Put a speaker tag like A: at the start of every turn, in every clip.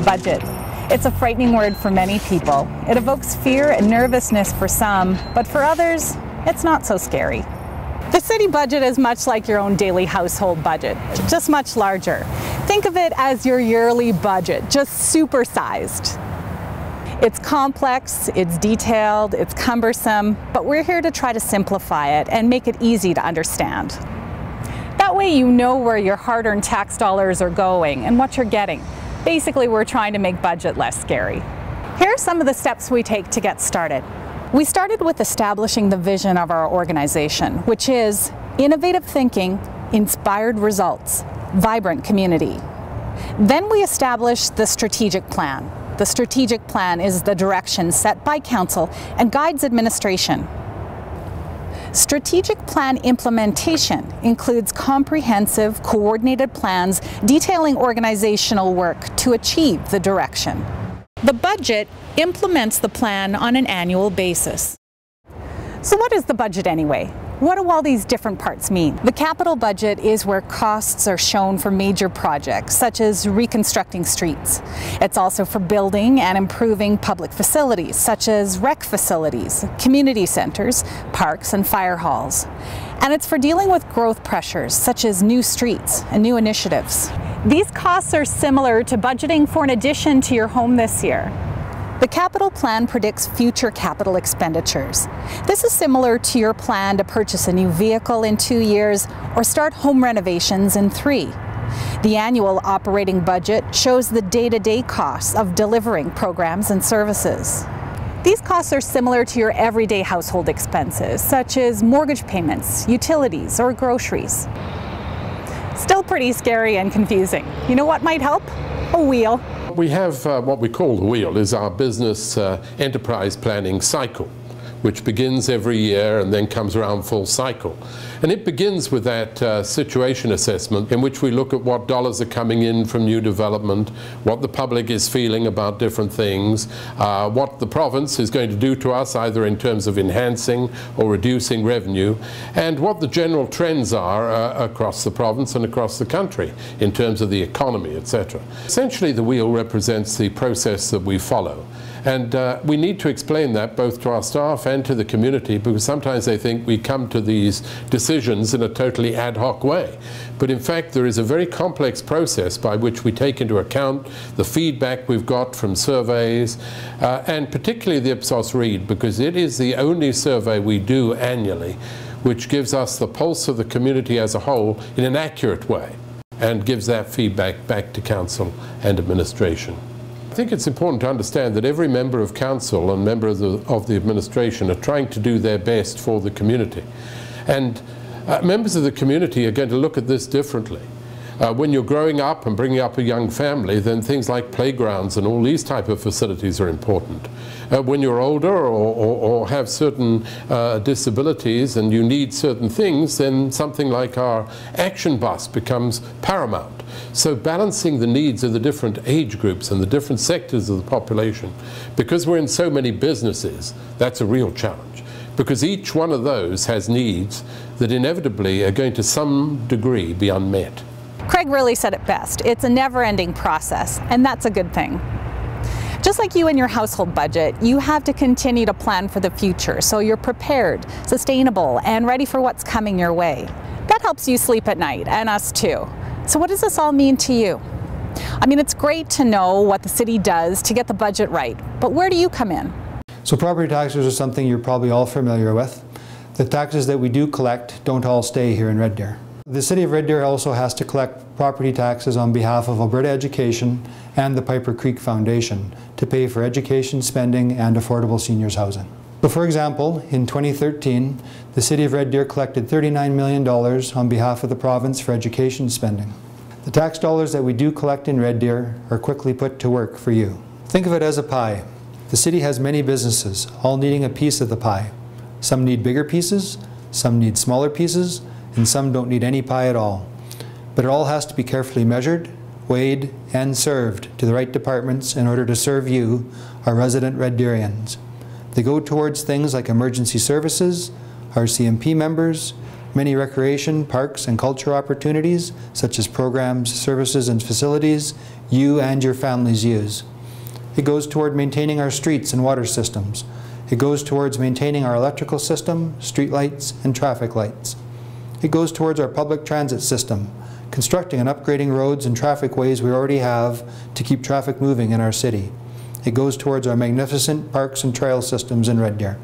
A: Budget. It's a frightening word for many people. It evokes fear and nervousness for some, but for others, it's not so scary. The city budget is much like your own daily household budget, just much larger. Think of it as your yearly budget, just supersized. It's complex, it's detailed, it's cumbersome, but we're here to try to simplify it and make it easy to understand. That way you know where your hard-earned tax dollars are going and what you're getting. Basically, we're trying to make budget less scary. Here are some of the steps we take to get started. We started with establishing the vision of our organization, which is innovative thinking, inspired results, vibrant community. Then we established the strategic plan. The strategic plan is the direction set by council and guides administration. Strategic plan implementation includes comprehensive, coordinated plans detailing organizational work to achieve the direction. The budget implements the plan on an annual basis. So what is the budget anyway? What do all these different parts mean? The capital budget is where costs are shown for major projects, such as reconstructing streets. It's also for building and improving public facilities, such as rec facilities, community centers, parks, and fire halls. And it's for dealing with growth pressures, such as new streets and new initiatives. These costs are similar to budgeting for an addition to your home this year. The capital plan predicts future capital expenditures. This is similar to your plan to purchase a new vehicle in 2 years or start home renovations in 3. The annual operating budget shows the day-to-day costs of delivering programs and services. These costs are similar to your everyday household expenses, such as mortgage payments, utilities, or groceries. Still pretty scary and confusing. You know what might help? A wheel.
B: We have what we call the wheel is our business enterprise planning cycle, which begins every year and then comes around full cycle. And it begins with that situation assessment in which we look at what dollars are coming in from new development, what the public is feeling about different things, what the province is going to do to us either in terms of enhancing or reducing revenue, and what the general trends are across the province and across the country in terms of the economy, etc. Essentially, the wheel represents the process that we follow. And we need to explain that both to our staff and to the community, because sometimes they think we come to these decisions in a totally ad hoc way. But in fact, there is a very complex process by which we take into account the feedback we've got from surveys, and particularly the Ipsos Reid, because it is the only survey we do annually which gives us the pulse of the community as a whole in an accurate way and gives that feedback back to council and administration. I think it's important to understand that every member of council and member of the administration are trying to do their best for the community. And members of the community are going to look at this differently. When you're growing up and bringing up a young family, then things like playgrounds and all these type of facilities are important. When you're older or have certain disabilities and you need certain things, then something like our action bus becomes paramount. So balancing the needs of the different age groups and the different sectors of the population, because we're in so many businesses, that's a real challenge. Because each one of those has needs that inevitably are going to some degree be unmet.
A: Craig really said it best. It's a never-ending process, and that's a good thing. Just like you and your household budget, you have to continue to plan for the future so you're prepared, sustainable, and ready for what's coming your way. That helps you sleep at night, and us too. So what does this all mean to you? I mean, it's great to know what the city does to get the budget right, but where do you come in?
C: So property taxes are something you're probably all familiar with. The taxes that we do collect don't all stay here in Red Deer. The City of Red Deer also has to collect property taxes on behalf of Alberta Education and the Piper Creek Foundation to pay for education spending and affordable seniors housing. So for example, in 2013, the City of Red Deer collected $39 million on behalf of the province for education spending. The tax dollars that we do collect in Red Deer are quickly put to work for you. Think of it as a pie. The city has many businesses, all needing a piece of the pie. Some need bigger pieces, some need smaller pieces, and some don't need any pie at all. But it all has to be carefully measured, weighed, and served to the right departments in order to serve you, our resident Red Deerians. They go towards things like emergency services, RCMP members, Many recreation, parks, and culture opportunities, such as programs, services, and facilities, you and your families use. It goes toward maintaining our streets and water systems. It goes towards maintaining our electrical system, street lights, and traffic lights. It goes towards our public transit system, constructing and upgrading roads and traffic ways we already have to keep traffic moving in our city. It goes towards our magnificent parks and trail systems in Red Deer.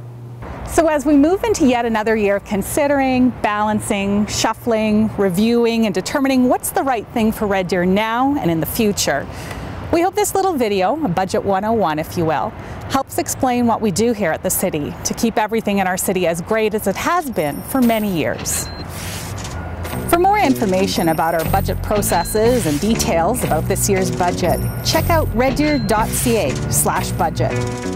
A: So as we move into yet another year of considering, balancing, shuffling, reviewing, and determining what's the right thing for Red Deer now and in the future, we hope this little video, a Budget 101 if you will, helps explain what we do here at the city to keep everything in our city as great as it has been for many years. For more information about our budget processes and details about this year's budget, check out reddeer.ca/budget.